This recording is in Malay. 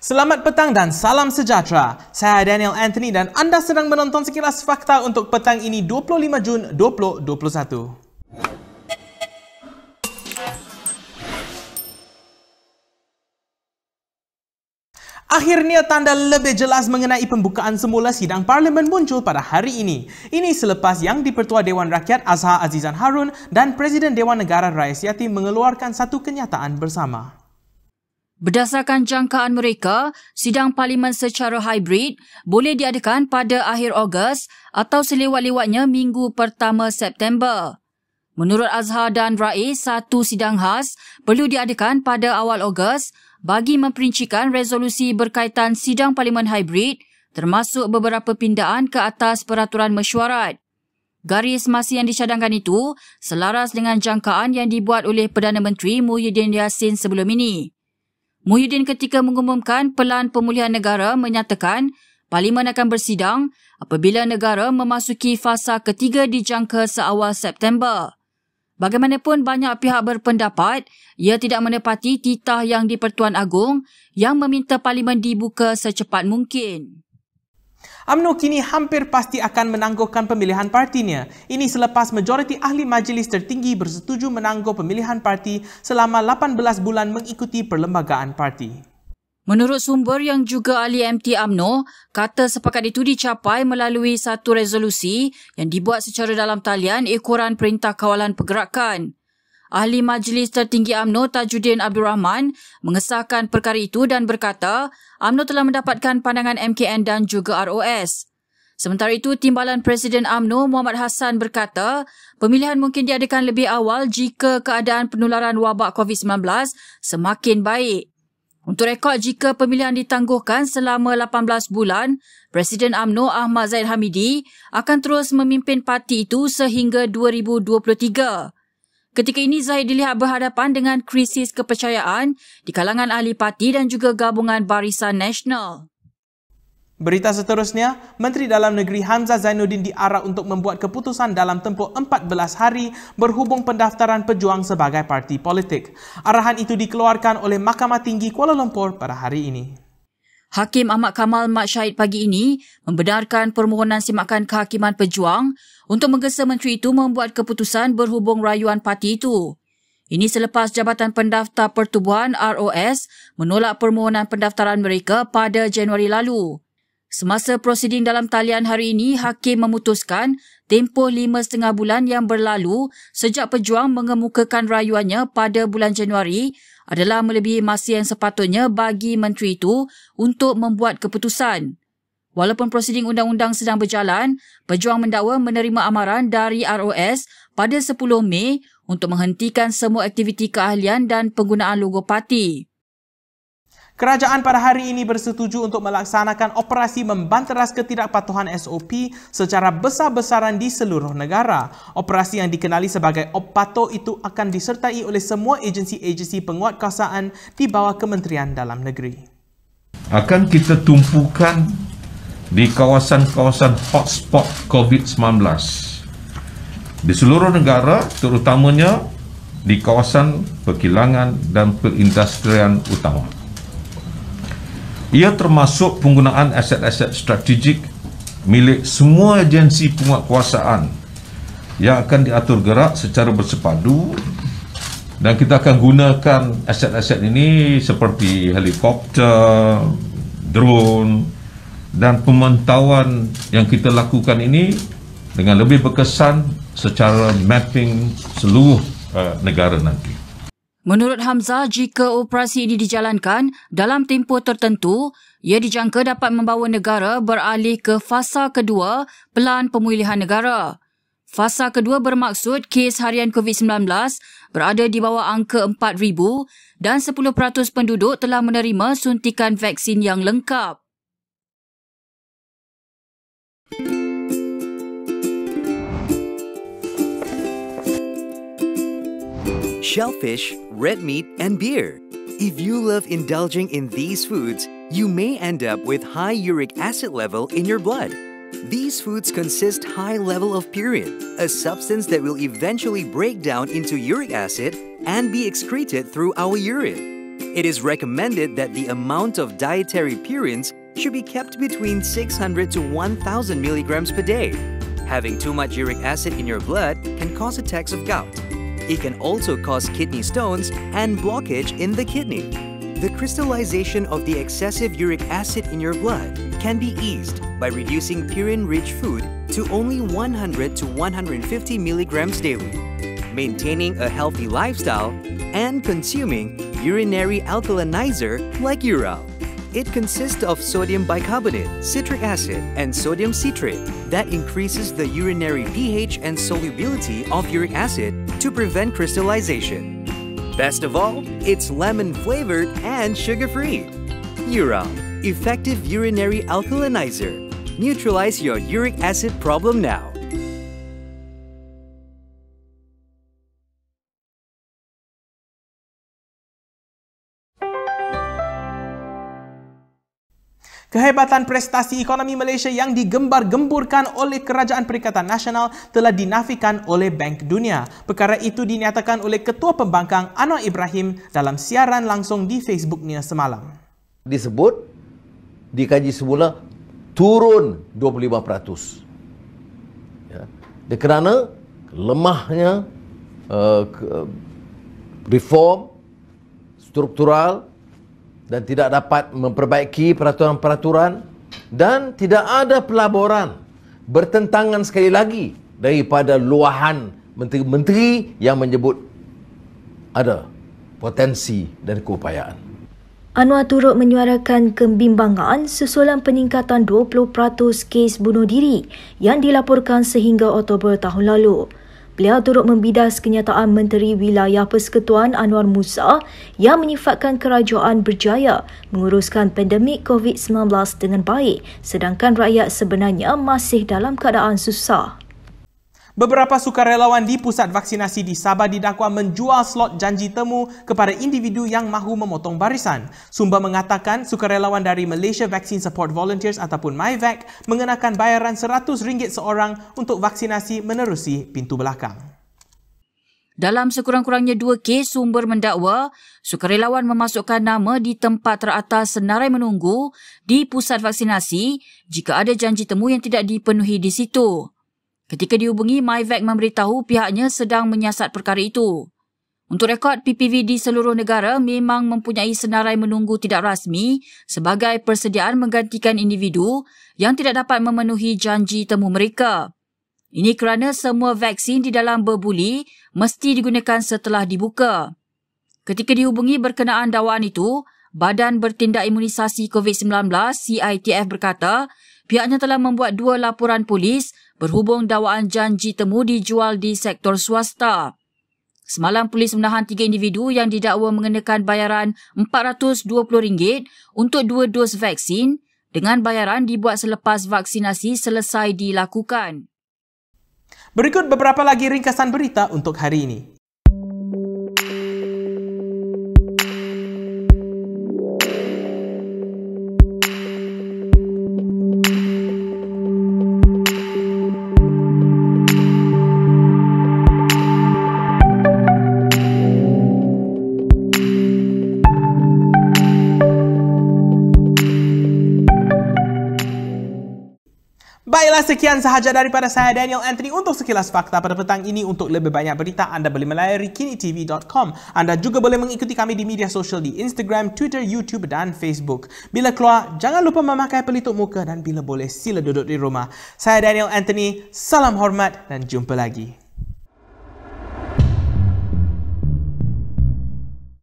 Selamat petang dan salam sejahtera. Saya Daniel Anthony dan anda sedang menonton sekilas fakta untuk petang ini 25 Jun 2021. Akhirnya tanda lebih jelas mengenai pembukaan semula sidang Parlimen muncul pada hari ini. Ini selepas yang di-Pertua Dewan Rakyat Azhar Azizan Harun dan Presiden Dewan Negara Rais Yati mengeluarkan satu kenyataan bersama. Berdasarkan jangkaan mereka, sidang parlimen secara hybrid boleh diadakan pada akhir Ogos atau selewat-lewatnya minggu pertama September. Menurut Azhar dan Rais, satu sidang khas perlu diadakan pada awal Ogos bagi memperincikan resolusi berkaitan sidang parlimen hybrid termasuk beberapa pindaan ke atas peraturan mesyuarat. Garis masa yang dicadangkan itu selaras dengan jangkaan yang dibuat oleh Perdana Menteri Muhyiddin Yassin sebelum ini. Muhyiddin ketika mengumumkan Pelan Pemulihan Negara menyatakan Parlimen akan bersidang apabila negara memasuki fasa ketiga dijangka seawal September. Bagaimanapun banyak pihak berpendapat ia tidak menepati titah yang di-Pertuan Agong yang meminta Parlimen dibuka secepat mungkin. UMNO kini hampir pasti akan menangguhkan pemilihan partinya. Ini selepas majoriti ahli majlis tertinggi bersetuju menangguh pemilihan parti selama 18 bulan mengikuti perlembagaan parti. Menurut sumber yang juga ahli MT UMNO, kata sepakat itu dicapai melalui satu resolusi yang dibuat secara dalam talian ekoran Perintah Kawalan Pergerakan. Ahli Majlis Tertinggi UMNO Tajuddin Abdul Rahman mengesahkan perkara itu dan berkata UMNO telah mendapatkan pandangan MKN dan juga ROS. Sementara itu, Timbalan Presiden UMNO Muhammad Hassan berkata pemilihan mungkin diadakan lebih awal jika keadaan penularan wabak COVID-19 semakin baik. Untuk rekod, jika pemilihan ditangguhkan selama 18 bulan, Presiden UMNO Ahmad Zahid Hamidi akan terus memimpin parti itu sehingga 2023. Ketika ini, Zahid dilihat berhadapan dengan krisis kepercayaan di kalangan ahli parti dan juga gabungan Barisan Nasional. Berita seterusnya, Menteri Dalam Negeri Hamzah Zainuddin diarah untuk membuat keputusan dalam tempoh 14 hari berhubung pendaftaran pejuang sebagai parti politik. Arahan itu dikeluarkan oleh Mahkamah Tinggi Kuala Lumpur pada hari ini. Hakim Ahmad Kamal Mat Syahid pagi ini membenarkan permohonan simakan kehakiman pejuang untuk menggesa menteri itu membuat keputusan berhubung rayuan parti itu. Ini selepas Jabatan Pendaftar Pertubuhan ROS menolak permohonan pendaftaran mereka pada Januari lalu. Semasa prosiding dalam talian hari ini, Hakim memutuskan tempoh 5,5 bulan yang berlalu sejak pejuang mengemukakan rayuannya pada bulan Januari adalah melebihi masa yang sepatutnya bagi menteri itu untuk membuat keputusan. Walaupun prosiding undang-undang sedang berjalan, pejuang mendakwa menerima amaran dari ROS pada 10 Mei untuk menghentikan semua aktiviti keahlian dan penggunaan logo parti. Kerajaan pada hari ini bersetuju untuk melaksanakan operasi membanteras ketidakpatuhan SOP secara besar-besaran di seluruh negara. Operasi yang dikenali sebagai OPATO itu akan disertai oleh semua agensi-agensi penguatkuasaan di bawah Kementerian Dalam Negeri. Akan kita tumpukan di kawasan-kawasan hotspot COVID-19 di seluruh negara, terutamanya di kawasan perkilangan dan perindustrian utama. Ia termasuk penggunaan aset-aset strategik milik semua agensi penguatkuasaan yang akan diatur gerak secara bersepadu, dan kita akan gunakan aset-aset ini seperti helikopter, drone dan pemantauan yang kita lakukan ini dengan lebih berkesan secara mapping seluruh negara nanti. Menurut Hamzah, jika operasi ini dijalankan dalam tempoh tertentu, ia dijangka dapat membawa negara beralih ke fasa kedua Pelan Pemulihan Negara. Fasa kedua bermaksud kes harian COVID-19 berada di bawah angka 4,000 dan 10% penduduk telah menerima suntikan vaksin yang lengkap. Shellfish, red meat, and beer. If you love indulging in these foods, you may end up with high uric acid level in your blood. These foods consist high level of purine, a substance that will eventually break down into uric acid and be excreted through our urine. It is recommended that the amount of dietary purines should be kept between 600 to 1,000 milligrams per day. Having too much uric acid in your blood can cause attacks of gout. It can also cause kidney stones and blockage in the kidney. The crystallization of the excessive uric acid in your blood can be eased by reducing purine-rich food to only 100 to 150 milligrams daily, maintaining a healthy lifestyle, and consuming urinary alkalinizer like Ural. It consists of sodium bicarbonate, citric acid, and sodium citrate that increases the urinary pH and solubility of uric acid to prevent crystallization. Best of all, it's lemon-flavored and sugar-free. Ural, effective urinary alkalinizer. Neutralize your uric acid problem now. Kehebatan prestasi ekonomi Malaysia yang digembar-gemburkan oleh Kerajaan Perikatan Nasional telah dinafikan oleh Bank Dunia. Perkara itu dinyatakan oleh Ketua Pembangkang Anwar Ibrahim dalam siaran langsung di Facebooknya semalam. Disebut, dikaji semula, turun 25%. Ya. Kerana lemahnya reform struktural dan tidak dapat memperbaiki peraturan-peraturan dan tidak ada pelaburan bertentangan sekali lagi daripada luahan menteri-menteri yang menyebut ada potensi dan keupayaan. Anwar turut menyuarakan kebimbangan susulan peningkatan 20% kes bunuh diri yang dilaporkan sehingga Oktober tahun lalu. Beliau turut membidas kenyataan Menteri Wilayah Persekutuan Anwar Musa yang menyifatkan kerajaan berjaya menguruskan pandemik COVID-19 dengan baik sedangkan rakyat sebenarnya masih dalam keadaan susah. Beberapa sukarelawan di pusat vaksinasi di Sabah didakwa menjual slot janji temu kepada individu yang mahu memotong barisan. Sumber mengatakan sukarelawan dari Malaysia Vaccine Support Volunteers ataupun MyVac mengenakan bayaran RM100 seorang untuk vaksinasi menerusi pintu belakang. Dalam sekurang-kurangnya 2 kes, sumber mendakwa sukarelawan memasukkan nama di tempat teratas senarai menunggu di pusat vaksinasi jika ada janji temu yang tidak dipenuhi di situ. Ketika dihubungi, MyVac memberitahu pihaknya sedang menyiasat perkara itu. Untuk rekod, PPV di seluruh negara memang mempunyai senarai menunggu tidak rasmi sebagai persediaan menggantikan individu yang tidak dapat memenuhi janji temu mereka. Ini kerana semua vaksin di dalam berbuli mesti digunakan setelah dibuka. Ketika dihubungi berkenaan dakwaan itu, Badan Bertindak Imunisasi COVID-19 CITF berkata, pihaknya telah membuat 2 laporan polis berhubung dakwaan janji temu dijual di sektor swasta. Semalam polis menahan 3 individu yang didakwa mengenakan bayaran RM420 untuk 2 dos vaksin dengan bayaran dibuat selepas vaksinasi selesai dilakukan. Berikut beberapa lagi ringkasan berita untuk hari ini. Baiklah, sekian sahaja daripada saya Daniel Anthony untuk sekilas fakta pada petang ini. Untuk lebih banyak berita, anda boleh melayari kinitv.com. Anda juga boleh mengikuti kami di media sosial di Instagram, Twitter, YouTube dan Facebook. Bila keluar, jangan lupa memakai pelitup muka dan bila boleh sila duduk di rumah. Saya Daniel Anthony, salam hormat dan jumpa lagi.